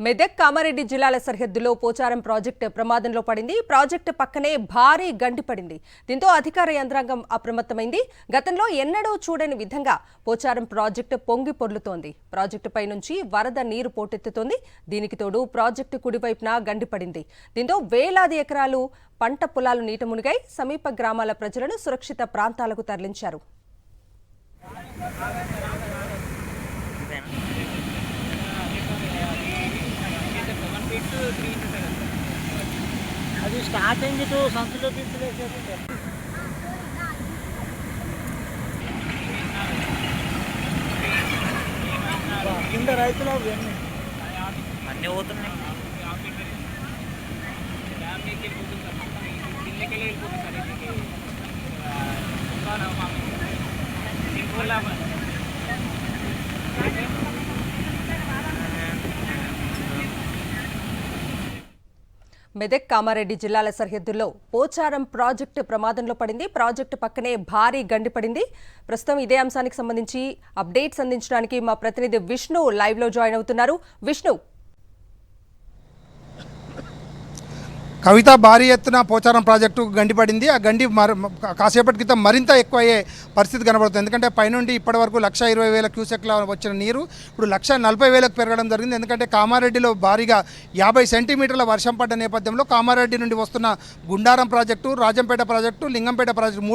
మెదక్ కామారెడ్డి జిల్లాల సరిహద్దులో పోచారం ప్రాజెక్టు ప్రమాదంలో పడింది. ప్రాజెక్టు పక్కనే భారీ గండి పడింది. దీంతో అధికార యంత్రాంగం అప్రమత్తమైంది. గతంలో ఎన్నడూ చూడని విధంగా పోచారం ప్రాజెక్టు పొంగి పొర్లుతోంది. ప్రాజెక్టుపై నుంచి వరద నీరు పోటెత్తుతోంది. దీనికి తోడు ప్రాజెక్టు కుడివైపున గండి పడింది. దీంతో వేలాది ఎకరాలు పంట పొలాలు నీట మునిగాయి. సమీప గ్రామాల ప్రజలను సురక్షిత ప్రాంతాలకు తరలించారు. అది స్టార్టింగ్ టు సంచులో తీసుకునేసేది కింద రైతులు అన్నీ పోతున్నాయి. మెదక్ కామారెడ్డి జిల్లాల సరిహద్దుల్లో పోచారం ప్రాజెక్టు ప్రమాదంలో పడింది. ప్రాజెక్టు పక్కనే భారీ గండి పడింది. ప్రస్తుతం ఇదే అంశానికి సంబంధించి అప్డేట్స్ అందించడానికి మా ప్రతినిధి విష్ణు లైవ్ లో జాయిన్ అవుతున్నారు. విష్ణు, కవిత భారీ ఎత్తున పోచారం ప్రాజెక్టు గండిపడింది. ఆ గండి కాసేపటి క్రితం మరింత ఎక్కువ అయ్యే పరిస్థితి కనబడుతుంది. ఎందుకంటే పైనుండి ఇప్పటి వరకు 1,20,000 క్యూసెక్ల వచ్చిన నీరు ఇప్పుడు 1,40,000 పెరగడం జరిగింది. ఎందుకంటే కామారెడ్డిలో భారీగా 50 సెంటీమీటర్ల వర్షం పడ్డ నేపథ్యంలో కామారెడ్డి నుండి వస్తున్న Gundaram project, Rajampet project, Lingampet project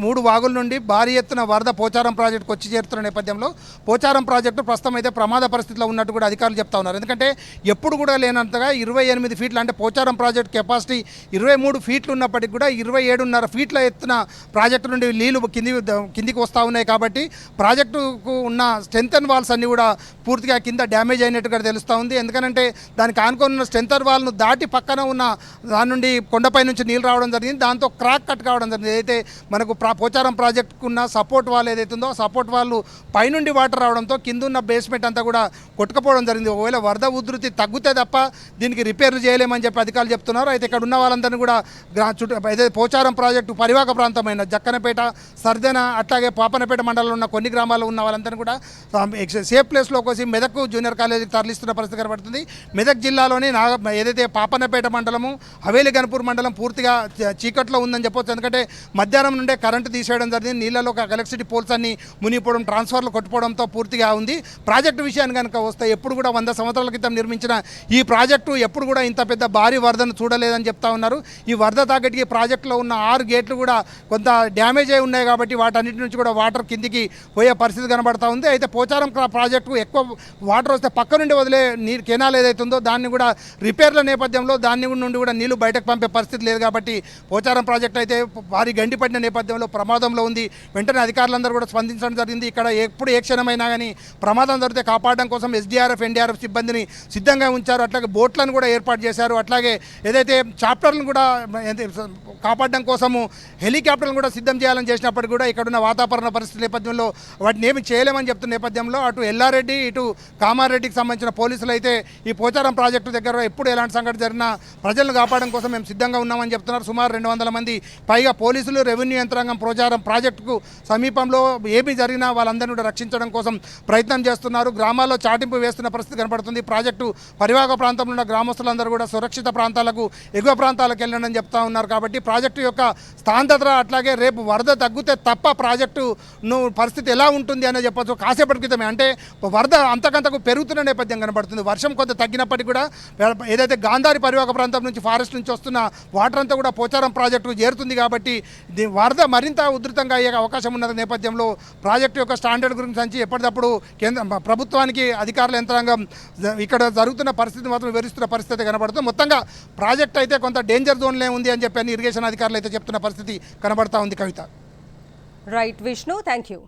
మూడు వాగుల నుండి భారీ ఎత్తున వరద పోచారం ప్రాజెక్టుకు వచ్చి చేరుతున్న నేపథ్యంలో పోచారం ప్రాజెక్టు ప్రస్తుతం అయితే ప్రమాద పరిస్థితిలో ఉన్నట్టు కూడా అధికారులు చెప్తా ఉన్నారు. ఎందుకంటే ఎప్పుడు కూడా లేనంతగా 28 ఫీట్లు, అంటే పోచారం ప్రాజెక్ట్ కెపాసిటీ 23 ఫీట్లు ఉన్నప్పటికీ కూడా 27.5 ఫీట్ల ఎత్తున ప్రాజెక్టు నుండి నీళ్లు కిందికి వస్తూ ఉన్నాయి. కాబట్టి ప్రాజెక్టుకు ఉన్న స్ట్రెంథన్ వాల్స్ అన్నీ కూడా పూర్తిగా కింద డ్యామేజ్ అయినట్టుగా తెలుస్తూ ఉంది. ఎందుకంటే దానికి ఆనుకున్న స్ట్రెంథన్ వాల్ను దాటి పక్కన ఉన్న దాని నుండి కొండపై నుంచి నీళ్ళు రావడం జరిగింది. దాంతో క్రాక్ కట్ కావడం జరిగింది. ఏదైతే మనకు పోచారం ప్రాజెక్టుకు ఉన్న సపోర్ట్ వాల్ ఏదైతుందో సపోర్ట్ వాళ్ళు పైనుండి వాటర్ రావడంతో కింద ఉన్న బేస్మెంట్ అంతా కూడా కొట్టుకుపోవడం జరిగింది. ఒకవేళ వరద ఉధృతి తగ్గితే తప్ప దీనికి రిపేర్లు చేయలేమని చెప్పి అధికారులు చెప్తున్నారు. అయితే ఇక్కడ ఉన్న వాళ్ళందరినీ కూడా ఏదైతే పోచారం ప్రాజెక్టు పరివాహక ప్రాంతమైన జక్కనపేట, సర్దెన, అట్లాగే పాపనపేట మండలంలో ఉన్న కొన్ని గ్రామాల్లో ఉన్న వాళ్ళందరినీ కూడా సేఫ్ ప్లేస్లోకి వచ్చి మెదక్ జూనియర్ కాలేజీకి తరలిస్తున్న పరిస్థితి కనబడుతుంది. మెదక్ జిల్లాలోని ఏదైతే పాపనపేట మండలము, హవేలి గన్పూర్ మండలం పూర్తిగా చీకట్లో ఉందని చెప్పొచ్చు. ఎందుకంటే మధ్యాహ్నం నుండే కరెంటు తీసేయడం జరిగింది. నీళ్ళలో ఎలక్ట్రిసిటీ పోల్స్ అన్ని మునిగిపోవడం, ట్రాన్స్ఫర్లు కొట్టుకోవడంతో పూర్తిగా ఉంది. ప్రాజెక్టు విషయాన్ని కనుక వస్తే ఎప్పుడు కూడా 100 సంవత్సరాల క్రితం నిర్మించిన ఈ ప్రాజెక్టు ఎప్పుడు కూడా ఇంత పెద్ద భారీ వరదను చూడలేదని చెప్తా ఉన్నారు. ఈ వరద తాగటికి ప్రాజెక్టులో ఉన్న 6 గేట్లు కూడా కొంత డ్యామేజ్ అయి ఉన్నాయి. కాబట్టి వాటన్నిటి నుంచి కూడా వాటర్ కిందికి పోయే పరిస్థితి కనబడతా ఉంది. అయితే పోచారం ప్రాజెక్టు ఎక్కువ వాటర్ వస్తే పక్క నుండి వదిలే నీరు కెనాల్ ఏదైతుందో దాన్ని కూడా రిపేర్ల నేపథ్యంలో దాని నుండి కూడా నీళ్లు బయటకు పంపే పరిస్థితి లేదు. కాబట్టి పోచారం ప్రాజెక్టు అయితే భారీ గండి పడిన నేపథ్యంలో ప్రమాదంలో ఉంది. వెంటనే అధికారులందరూ కూడా స్పందించడం జరిగింది. ఇక్కడ ఎప్పుడు ఏ క్షణమైనా కానీ ప్రమాదం జరిగితే కాపాడడం కోసం ఎస్డీఆర్ఎఫ్, ఎన్డీఆర్ఎఫ్ సిబ్బందిని సిద్ధంగా ఉంచారు. అట్లాగే బోట్లను కూడా ఏర్పాటు చేశారు. అట్లాగే ఏదైతే చాప్టర్లను కూడా కాపాడడం కోసము హెలికాప్టర్లను కూడా సిద్ధం చేయాలని చేసినప్పటికీ కూడా ఇక్కడున్న వాతావరణ పరిస్థితి నేపథ్యంలో వాటిని ఏమి చేయలేమని చెప్తున్న నేపథ్యంలో అటు ఎల్లారెడ్డి, ఇటు కామారెడ్డికి సంబంధించిన పోలీసులు అయితే ఈ పోచారం ప్రాజెక్టు దగ్గర ఎప్పుడు ఎలాంటి సంఘటన జరిగినా ప్రజలను కాపాడడం కోసం మేము సిద్ధంగా ఉన్నామని చెప్తున్నారు. సుమారు 200 మంది పైగా పోలీసులు, రెవెన్యూ యంత్రాంగం పోచారం ప్రాజెక్టుకు సమీపంలో ఏమి జరిగినా వాళ్ళందరినీ కూడా రక్షించడం కోసం ప్రయత్నం చేస్తున్నారు. గ్రామాల్లో చాటింపు వేస్తున్న పరిస్థితి కనపడుతుంది. ప్రాజెక్టు పరివాహక ప్రాంతంలో ఉన్న గ్రామస్తులందరూ కూడా సురక్షిత ప్రాంతాలకు, ఎగువ ప్రాంతాలకు వెళ్ళండి చెప్తా ఉన్నారు. కాబట్టి ప్రాజెక్టు యొక్క స్థానికత, అట్లాగే రేపు వరద తగ్గితే తప్ప ప్రాజెక్టు పరిస్థితి ఎలా ఉంటుంది అనేది చెప్పచ్చు. కాసేపటి క్రితమే అంటే వరద అంతకంతకు పెరుగుతున్న నేపథ్యం కనబడుతుంది. వర్షం కొంత తగ్గినప్పటికీ కూడా ఏదైతే గాంధారి పరివాహక ప్రాంతం నుంచి ఫారెస్ట్ నుంచి వస్తున్న వాటర్ అంతా కూడా పోచారం ప్రాజెక్టుకు చేరుతుంది. కాబట్టి వరద మరింత ఉధృతంగా అయ్యే అవకాశం ఉన్న నేపథ్యంలో ప్రాజెక్టు యొక్క స్టాండర్డ్ గురించి ఎప్పటికప్పుడు ప్రభుత్వానికి అధికారుల యంత్రాంగం ఇక్కడ జరుగుతున్న పరిస్థితి మాత్రం వివరిస్తున్న పరిస్థితి కనబడుతుంది. మొత్తంగా ప్రాజెక్ట్ అయితే కొంత డేంజర్ జోన్లే ఉంది అని చెప్పి ఇరిగేషన్ అధికారులు అయితే చెప్తున్న పరిస్థితి కనబడతా ఉంది. Kavita. Right Vishnu, thank you.